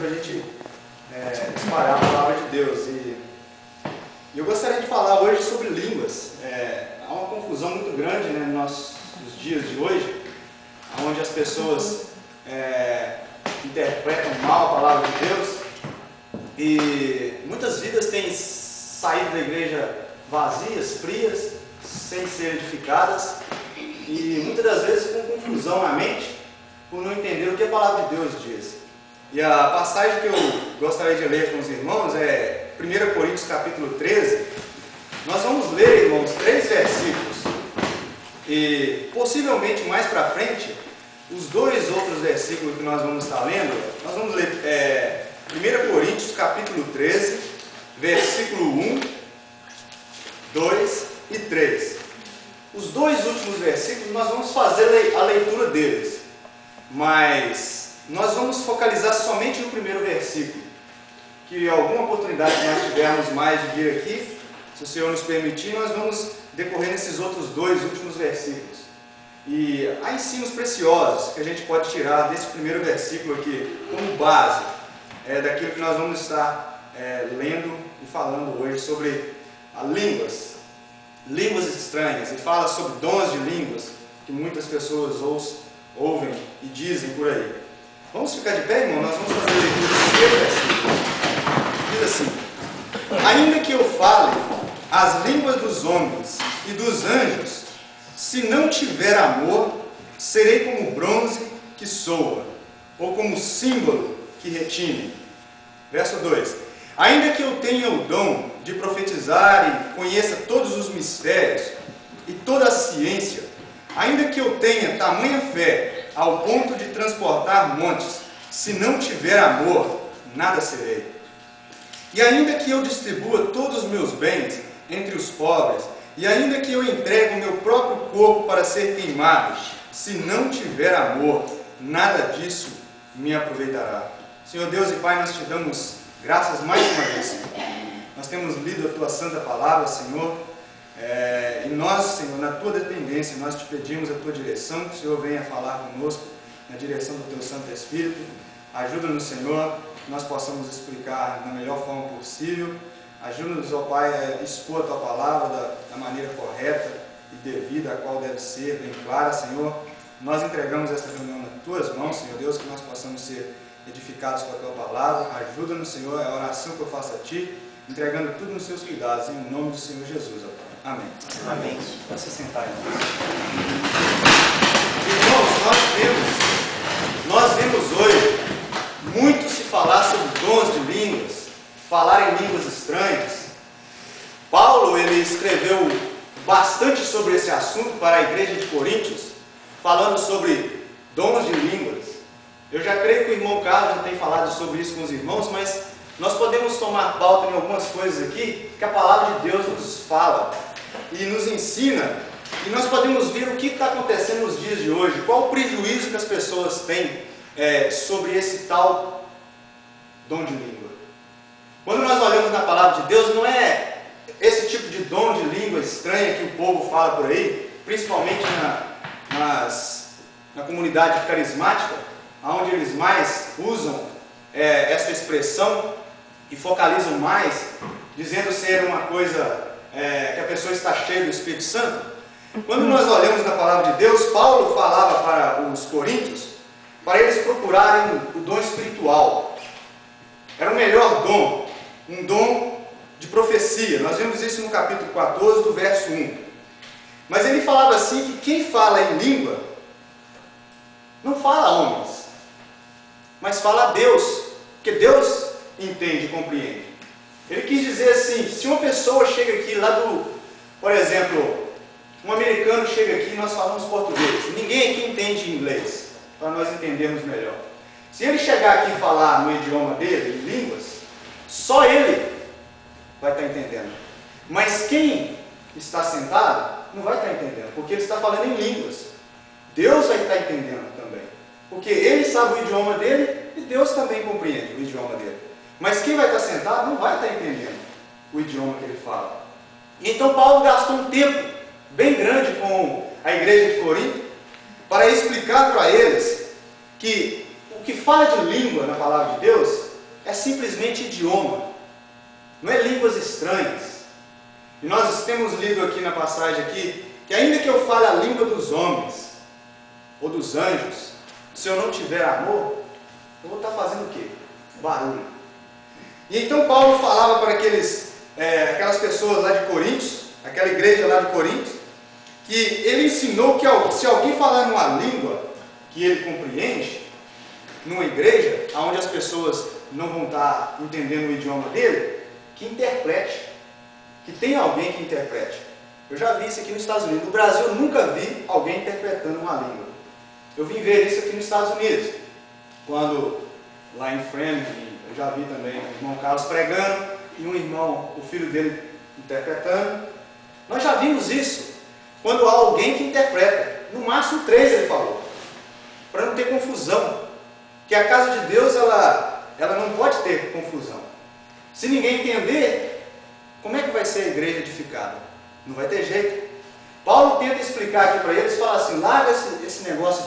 para a gente espalhar a palavra de Deus. E eu gostaria de falar hoje sobre línguas. Há uma confusão muito grande, né, nos dias de hoje, onde as pessoas interpretam mal a palavra de Deus e muitas vidas têm saído da igreja vazias, frias, sem ser edificadas e muitas das vezes com confusão na mente por não entender o que a palavra de Deus diz. E a passagem que eu gostaria de ler com os irmãos é 1 Coríntios capítulo 13. Nós vamos ler, irmãos, 3 versículos e possivelmente mais para frente os 2 outros versículos que nós vamos estar lendo. Nós vamos ler 1 Coríntios capítulo 13, versículo 1, 2 e 3. Os 2 últimos versículos nós vamos fazer a leitura deles, mas nós vamos focalizar somente no primeiro versículo, que alguma oportunidade que nós tivermos mais de vir aqui, se o Senhor nos permitir, nós vamos decorrer nesses outros 2 últimos versículos. E há ensinos preciosos que a gente pode tirar desse primeiro versículo aqui, como base daquilo que nós vamos estar lendo e falando hoje sobre línguas estranhas, e fala sobre dons de línguas que muitas pessoas ouvem e dizem por aí. Vamos ficar de pé, irmão? Nós vamos fazer a leitura do primeiro versículo. Diz assim: ainda que eu fale as línguas dos homens e dos anjos, se não tiver amor, serei como bronze que soa, ou como símbolo que retine. Verso 2: ainda que eu tenha o dom de profetizar e conheça todos os mistérios e toda a ciência, ainda que eu tenha tamanha fé ao ponto de transportar montes, se não tiver amor, nada serei. E ainda que eu distribua todos os meus bens entre os pobres, e ainda que eu entregue o meu próprio corpo para ser queimado, se não tiver amor, nada disso me aproveitará. Senhor Deus e Pai, nós te damos graças mais uma vez, Senhor. Nós temos lido a Tua Santa Palavra, Senhor, e nós, Senhor, na Tua dependência, nós te pedimos a Tua direção, que o Senhor venha falar conosco na direção do Teu Santo Espírito. Ajuda-nos, Senhor, que nós possamos explicar da melhor forma possível. Ajuda-nos, ó Pai, a expor a Tua Palavra da maneira correta e devida, a qual deve ser, bem clara, Senhor. Nós entregamos esta reunião nas Tuas mãos, Senhor Deus, que nós possamos ser edificados com a Tua Palavra. Ajuda-nos, Senhor, é a oração que eu faço a Ti, entregando tudo nos Seus cuidados, em nome do Senhor Jesus, ó Pai. Amém. Amém. Pode se sentar, irmãos. Irmãos, nós vemos hoje muito se falar sobre dons de línguas, falar em línguas estranhas. Paulo, ele escreveu bastante sobre esse assunto para a igreja de Coríntios, falando sobre dons de línguas. Eu já creio que o irmão Carlos já tem falado sobre isso com os irmãos, mas nós podemos tomar pauta em algumas coisas aqui que a palavra de Deus nos fala e nos ensina, e nós podemos ver o que está acontecendo nos dias de hoje, qual o prejuízo que as pessoas têm sobre esse tal dom de língua. Quando nós olhamos na palavra de Deus, não é esse tipo de dom de língua estranha que o povo fala por aí, principalmente na comunidade carismática, onde eles mais usam essa expressão e focalizam mais, dizendo ser uma coisa que a pessoa está cheia do Espírito Santo. Quando nós olhamos na palavra de Deus, Paulo falava para os coríntios, para eles procurarem o dom espiritual. Era o melhor dom, um dom de profecia. Nós vimos isso no capítulo 14, do verso 1. Mas ele falava assim, que quem fala em língua, não fala a homens, mas fala a Deus, porque Deus entende e compreende. Ele quis dizer assim, se uma pessoa chega aqui por exemplo, um americano chega aqui e nós falamos português, ninguém aqui entende inglês, para nós entendermos melhor. Se ele chegar aqui e falar no idioma dele, em línguas, só ele vai estar entendendo. Mas quem está sentado não vai estar entendendo, porque ele está falando em línguas. Deus vai estar entendendo também, porque ele sabe o idioma dele e Deus também compreende o idioma dele. Mas quem vai estar sentado não vai estar entendendo o idioma que ele fala. Então Paulo gastou um tempo bem grande com a igreja de Corinto para explicar para eles que o que fala de língua na palavra de Deus simplesmente idioma, não é línguas estranhas. E nós temos lido aqui na passagem aqui, que ainda que eu fale a língua dos homens, ou dos anjos, se eu não tiver amor, eu vou estar fazendo o quê? Barulho. E então Paulo falava para aquelas pessoas lá de Coríntios, aquela igreja lá de Coríntios, que ele ensinou que se alguém falar numa língua que ele compreende, numa igreja, onde as pessoas não vão estar entendendo o idioma dele, que interprete, que tenha alguém que interprete. Eu já vi isso aqui nos Estados Unidos. No Brasil eu nunca vi alguém interpretando uma língua. Eu vim ver isso aqui nos Estados Unidos, quando lá em Framingham, eu já vi também o irmão Carlos pregando, e um irmão, o filho dele interpretando. Nós já vimos isso, quando há alguém que interpreta, no máximo 3 ele falou, para não ter confusão, que a casa de Deus, ela não pode ter confusão. Se ninguém entender, como é que vai ser a igreja edificada? Não vai ter jeito. Paulo tenta explicar aqui para eles, fala assim, larga esse negócio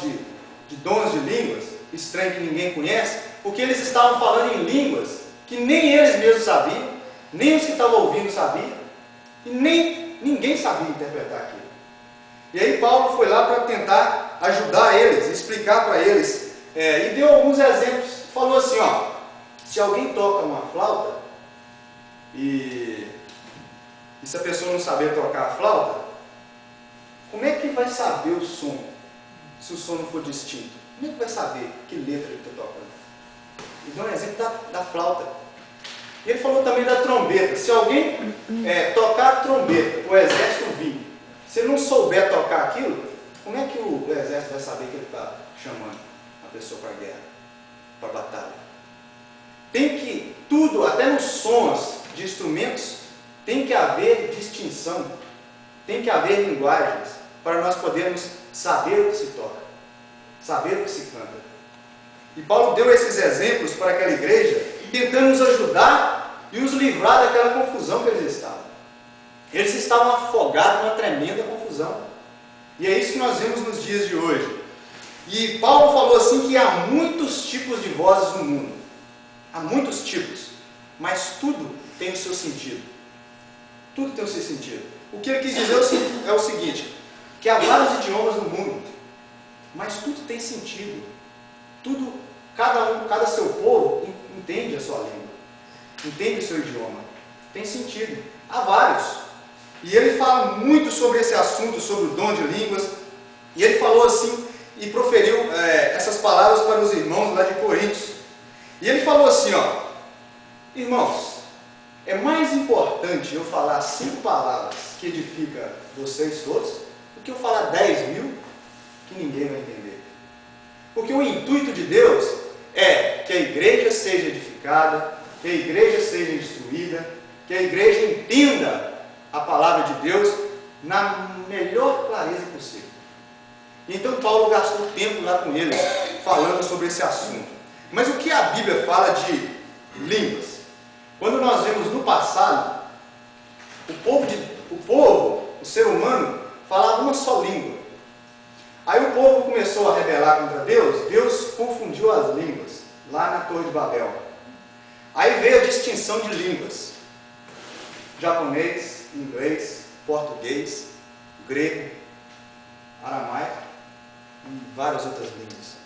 de dons de línguas, estranho que ninguém conhece, porque eles estavam falando em línguas que nem eles mesmos sabiam, nem os que estavam ouvindo sabiam, e nem ninguém sabia interpretar aquilo. E aí Paulo foi lá para tentar ajudar eles, explicar para eles, e deu alguns exemplos. Falou assim, ó, se alguém toca uma flauta, e se a pessoa não saber tocar a flauta, como é que vai saber o som, se o som não for distinto? Como é que vai saber que letra ele está tocando? Ele deu um exemplo da flauta. E ele falou também da trombeta. Se alguém tocar a trombeta, o exército vir, se ele não souber tocar aquilo, como é que o exército vai saber que ele está chamando a pessoa para a guerra, para a batalha? Tem que, tudo, até nos sons de instrumentos, tem que haver distinção, tem que haver linguagens, para nós podermos saber o que se toca, saber o que se canta. E Paulo deu esses exemplos para aquela igreja, tentando nos ajudar e os livrar daquela confusão que eles estavam. Eles estavam afogados numa tremenda confusão. E é isso que nós vemos nos dias de hoje. E Paulo falou assim que há muitos tipos de vozes no mundo. Há muitos tipos. Mas tudo tem o seu sentido. Tudo tem o seu sentido. O que ele quis dizer é o seguinte, que há vários idiomas no mundo, mas tudo tem sentido. Tudo, cada seu povo entende a sua língua, entende o seu idioma. Tem sentido. Há vários. E ele fala muito sobre esse assunto, sobre o dom de línguas. E ele falou assim, e proferiu essas palavras para os irmãos lá de Coríntios. E ele falou assim, ó, irmãos, é mais importante eu falar 5 palavras que edificam vocês todos, do que eu falar 10.000 que ninguém vai entender. Porque o intuito de Deus é que a igreja seja edificada, que a igreja seja instruída, que a igreja entenda a palavra de Deus na melhor clareza possível. Então Paulo gastou tempo lá com eles, falando sobre esse assunto. Mas o que a Bíblia fala de línguas? Quando nós vemos no passado, o ser humano, falava uma só língua. Aí o povo começou a rebelar contra Deus, Deus confundiu as línguas, lá na Torre de Babel. Aí veio a distinção de línguas. Japonês, inglês, português, grego, aramaico e várias outras línguas.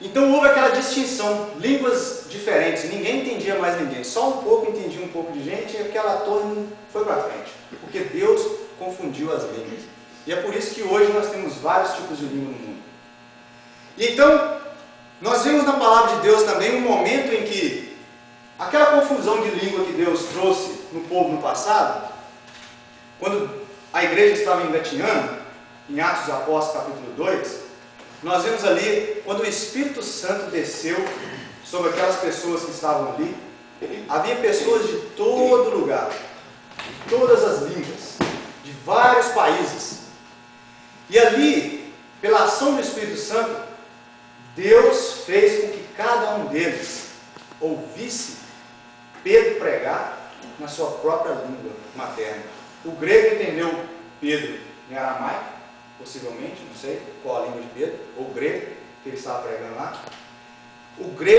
Então houve aquela distinção, línguas diferentes, ninguém entendia mais ninguém, só um pouco entendia um pouco de gente e aquela torre não foi para frente, porque Deus confundiu as línguas. E é por isso que hoje nós temos vários tipos de língua no mundo. E então, nós vemos na palavra de Deus também um momento em que aquela confusão de língua que Deus trouxe no povo no passado, quando a igreja estava engatinhando, em Atos dos Apóstolos capítulo 2, nós vemos ali, quando o Espírito Santo desceu sobre aquelas pessoas que estavam ali, havia pessoas de todo lugar, de todas as línguas, de vários países. E ali, pela ação do Espírito Santo, Deus fez com que cada um deles ouvisse Pedro pregar na sua própria língua materna. O grego entendeu Pedro em aramaico, possivelmente, não sei qual a língua de Pedro, ou grego, que ele estava pregando lá. O grego